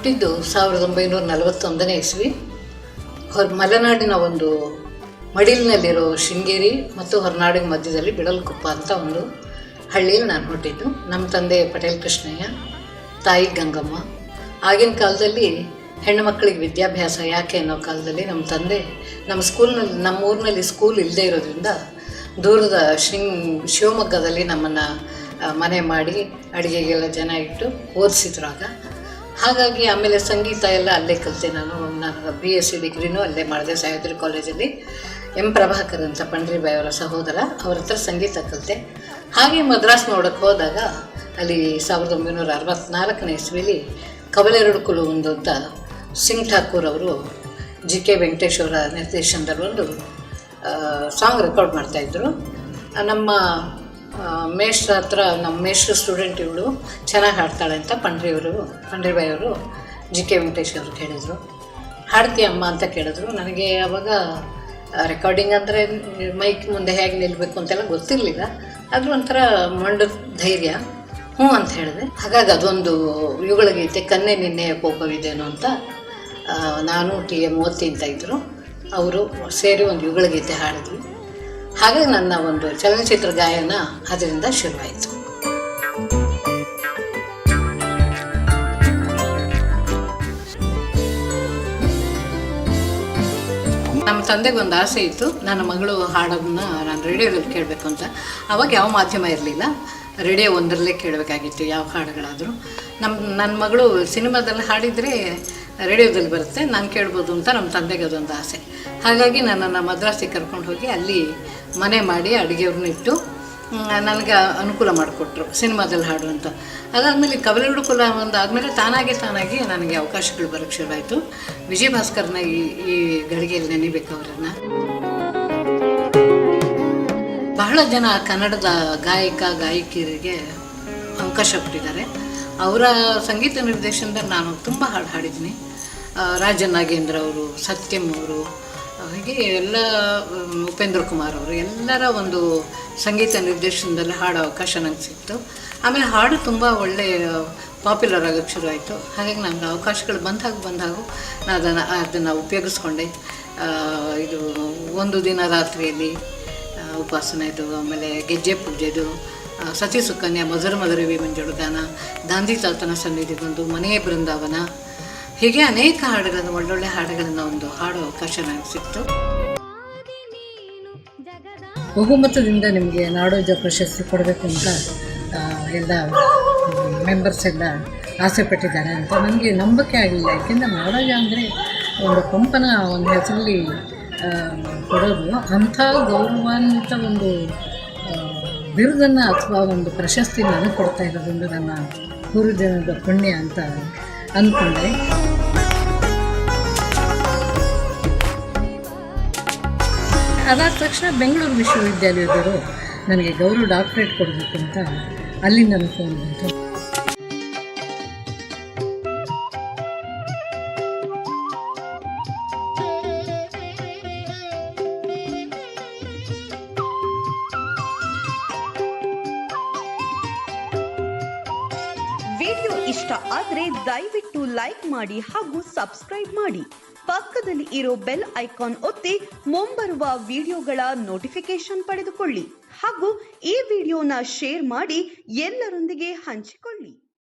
ಹುಟ್ಟಿದ್ದು 1941ನೇ ಇಸ್ವಿ. ಮಲೆನಾಡಿನ ಒಂದು ಮಡಿಲಿನಲ್ಲಿರೋ ಶೃಂಗೇರಿ ಮತ್ತು ಹೊರನಾಡಿನ ಮಧ್ಯದಲ್ಲಿ ಬಿಳಲ್ಕೊಪ್ಪ ಅಂತ ಒಂದು ಹಳ್ಳಿಯಲ್ಲಿ ನಾನು ಹುಟ್ಟಿದ್ದು. ನಮ್ಮ ತಂದೆ ಪಟೇಲ್ ಕೃಷ್ಣಯ್ಯ, ತಾಯಿ ಗಂಗಮ್ಮ. ಆಗಿನ ಕಾಲದಲ್ಲಿ ಹೆಣ್ಣು ಮಕ್ಕಳಿಗೆ ವಿದ್ಯಾಭ್ಯಾಸ ಯಾಕೆ ಅನ್ನೋ ಕಾಲದಲ್ಲಿ ನಮ್ಮ ತಂದೆ ನಮ್ಮ ಊರಿನಲ್ಲಿ ಸ್ಕೂಲ್ ಇಲ್ಲದೆ ಇರೋದ್ರಿಂದ ದೂರದ ಶಿವಮೊಗ್ಗದಲ್ಲಿ ನಮ್ಮನ್ನು ಮನೆ ಮಾಡಿ ಅಡುಗೆಗೆಲ್ಲ ಜನ ಇಟ್ಟು ಓದಿಸಿದ್ರು ಆಗ. ಹಾಗಾಗಿ ಆಮೇಲೆ ಸಂಗೀತ ಎಲ್ಲ ಅಲ್ಲೇ ಕಲಿತೆ. ನಾನು BSc ಡಿಗ್ರಿನೂ ಅಲ್ಲೇ ಮಾಡಿದೆ ಸಹ್ಯಾದ್ರಿ ಕಾಲೇಜಲ್ಲಿ. M. ಪ್ರಭಾಕರ್ ಅಂತ ಪಂಡ್ರಿಬಾಯಿ ಅವರ ಸಹೋದರ, ಅವ್ರ ಹತ್ರ ಸಂಗೀತ ಕಲಿತೆ. ಹಾಗೆ ಮದ್ರಾಸ್ ನೋಡೋಕ್ಕೆ ಹೋದಾಗ ಅಲ್ಲಿ 1964ನೇ ಇಸ್ವಿಲಿ ಕವಲೆರಡು ಕುಲು ಒಂದು ಅಂತ ಸಿಂಗ್ ಠಾಕೂರ್ ಅವರು GK ವೆಂಕಟೇಶ್ ಅವರ ನಿರ್ದೇಶನದಲ್ಲಿ ಒಂದು ಸಾಂಗ್ ರೆಕಾರ್ಡ್ ಮಾಡ್ತಾಯಿದ್ರು. ನಮ್ಮ ಮೇಷ್ಟ್ರ ಹತ್ರ ನಮ್ಮ ಮೇಷ್ಟ್ರ ಸ್ಟೂಡೆಂಟ್ ಇವಳು ಚೆನ್ನಾಗಿ ಹಾಡ್ತಾಳೆ ಅಂತ ಪಂಡ್ರಿಬಾಯಿ ಅವರು GK ವೆಂಕಟೇಶ್ ಅವರು ಕೇಳಿದರು. ಹಾಡ್ತೀಯ ಅಮ್ಮ ಅಂತ ಕೇಳಿದ್ರು. ನನಗೆ ಆವಾಗ ರೆಕಾರ್ಡಿಂಗ್ ಅಂದರೆ ಮೈಕ್ ಮುಂದೆ ಹೇಗೆ ನಿಲ್ಲಬೇಕು ಅಂತೆಲ್ಲ ಗೊತ್ತಿರಲಿಲ್ಲ. ಅದು ಒಂಥರ ಮಂಡು ಧೈರ್ಯ. ಹ್ಞೂ ಅಂತ ಹೇಳಿದೆ. ಹಾಗಾಗಿ ಅದೊಂದು ಯುಗಳಗೀತೆ, ಕನ್ನೆ ನಿನ್ನೆಯ ಕೋಪವಿದೇನೋ ಅಂತ ನಾನು TM ಮೂರ್ತಿ ಅಂತ ಇದ್ದರು, ಅವರು ಸೇರಿ ಒಂದು ಯುಗಳಗೀತೆ ಹಾಡಿದ್ವಿ. ಹಾಗಾಗಿ ನನ್ನ ಒಂದು ಚಲನಚಿತ್ರ ಗಾಯನ ಅದರಿಂದ ಶುರುವಾಯಿತು. ನಮ್ಮ ತಂದೆಗೆ ಒಂದು ಆಸೆ ಇತ್ತು, ನನ್ನ ಮಗಳು ಹಾಡೋದನ್ನ ನಾನು ರೇಡಿಯೋದಲ್ಲಿ ಕೇಳಬೇಕು ಅಂತ. ಆವಾಗ ಯಾವ ಮಾಧ್ಯಮ ಇರಲಿಲ್ಲ, ರೇಡಿಯೋ ಒಂದರಲ್ಲೇ ಕೇಳಬೇಕಾಗಿತ್ತು ಯಾವ ಹಾಡುಗಳಾದರೂ. ನನ್ನ ಮಗಳು ಸಿನಿಮಾದಲ್ಲಿ ಹಾಡಿದರೆ ರೇಡಿಯೋದಲ್ಲಿ ಬರುತ್ತೆ, ನಾನು ಕೇಳ್ಬೋದು ಅಂತ ನಮ್ಮ ತಂದೆಗೆ ಅದೊಂದು ಆಸೆ. ಹಾಗಾಗಿ ನನ್ನನ್ನು ಮದ್ರಾಸಿಗೆ ಕರ್ಕೊಂಡು ಹೋಗಿ ಅಲ್ಲಿ ಮನೆ ಮಾಡಿ ಅಡುಗೆಯವ್ರನ್ನ ಇಟ್ಟು ನನಗೆ ಅನುಕೂಲ ಮಾಡಿಕೊಟ್ರು ಸಿನಿಮಾದಲ್ಲಿ ಹಾಡು ಅಂತ. ಅದಾದಮೇಲೆ ಕವಲೆರಡು ಕುಲ ಒಂದು ಆದಮೇಲೆ ತಾನಾಗಿ ನನಗೆ ಅವಕಾಶಗಳು ಬರೋಕ್ಕೆ ಶುರುವಾಯಿತು. ವಿಜಯ ಭಾಸ್ಕರ್ನ ಈ ಗಳಿಗೆಯಲ್ಲಿ ನೆನಿಬೇಕು ಅವರನ್ನು. ಬಹಳ ಜನ ಕನ್ನಡದ ಗಾಯಕಿಯರಿಗೆ ಅವಕಾಶ ಕೊಟ್ಟಿದ್ದಾರೆ. ಅವರ ಸಂಗೀತ ನಿರ್ದೇಶನದಲ್ಲಿ ನಾನು ತುಂಬ ಹಾಡು ಹಾಡಿದ್ದೀನಿ. ರಾಜನ್ ನಾಗೇಂದ್ರ ಅವರು, ಸತ್ಯಂ ಅವರು, ಹೀಗೆ ಎಲ್ಲ ಉಪೇಂದ್ರ ಕುಮಾರ್ ಅವರು, ಎಲ್ಲರ ಒಂದು ಸಂಗೀತ ನಿರ್ದೇಶನದಲ್ಲಿ ಹಾಡೋ ಅವಕಾಶ ನನಗೆ ಸಿಕ್ತು. ಆಮೇಲೆ ಹಾಡು ತುಂಬ ಒಳ್ಳೆಯ ಪಾಪ್ಯುಲರ್ ಆಗೋಕ್ಕೆ ಶುರುವಾಯಿತು. ಹಾಗಾಗಿ ನನಗೆ ಅವಕಾಶಗಳು ಬಂದಾಗ ನಾನು ಅದನ್ನು ಉಪಯೋಗಿಸ್ಕೊಂಡೆ. ಇದು ಒಂದು ದಿನ ರಾತ್ರಿಯಲ್ಲಿ ಉಪಾಸನೆದು, ಆಮೇಲೆ ಗೆಜ್ಜೆ ಪೂಜೆದು, ಸತಿ ಸುಕನ್ಯಾ, ಮಧುರವಿ ಮಂಜುಳುಗಾನ, ಗಾಂಧಿ ತಾತನ ಸನ್ನಿಧಿಗೊಂದು, ಮನೆಯ ಬೃಂದಾವನ, ಹೀಗೆ ಅನೇಕ ಹಾಡುಗಳನ್ನು, ಒಳ್ಳೊಳ್ಳೆ ಹಾಡುಗಳನ್ನು ಒಂದು ಹಾಡೋ ಅವಕಾಶ ನನಗೆ ಸಿಕ್ತು. ಬಹುಮತದಿಂದ ನಿಮಗೆ ನಾಡೋಜ ಪ್ರಶಸ್ತಿ ಕೊಡಬೇಕು ಅಂತ ಎಲ್ಲ ಮೆಂಬರ್ಸ್ ಎಲ್ಲ ಆಸೆ ಪಟ್ಟಿದ್ದಾರೆ ಅಂತ ನನಗೆ ನಂಬಿಕೆ ಆಗಲಿಲ್ಲ. ಯಾಕೆಂದರೆ ನಾಡೋಜ ಅಂದರೆ ಒಂದು ಕಂಪನ ಒಂದು ಹೆಸರಲ್ಲಿ ಕೊಡೋದು, ಅಂಥ ಗೌರವಾನ್ವಿತ ಒಂದು ಬಿರುದನ್ನು ಅಥವಾ ಒಂದು ಪ್ರಶಸ್ತಿ ನನಗೆ ಕೊಡ್ತಾ ಇರೋದ್ರಿಂದ ನನ್ನ ಪೂರ್ವಜನದ ಪುಣ್ಯ ಅಂತ ಅಂದ್ಕೊಂಡೆ. ಅದಾದ ತಕ್ಷಣ ಬೆಂಗಳೂರು ವಿಶ್ವವಿದ್ಯಾಲಯದವರು ನನಗೆ ಗೌರವ ಡಾಕ್ಟರೇಟ್ ಕೊಡಬೇಕು ಅಂತ ಅಲ್ಲಿಂದ ನನಗೆ ಫೋನ್ ಬಂತು. ವಿಡಿಯೋ ಇಷ್ಟ ಆದ್ರೆ ದಯವಿಟ್ಟು ಲೈಕ್ ಮಾಡಿ ಹಾಗೂ ಸಬ್ಸ್ಕ್ರೈಬ್ ಮಾಡಿ. ಪಕ್ಕದಲ್ಲಿ ಇರೋ ಬೆಲ್ ಐಕಾನ್ ಒತ್ತಿ ಮುಂಬರುವ ವಿಡಿಯೋಗಳ ನೋಟಿಫಿಕೇಶನ್ ಪಡೆದುಕೊಳ್ಳಿ ಹಾಗೂ ಈ ವಿಡಿಯೋನ ಶೇರ್ ಮಾಡಿ ಎಲ್ಲರೊಂದಿಗೆ ಹಂಚಿಕೊಳ್ಳಿ.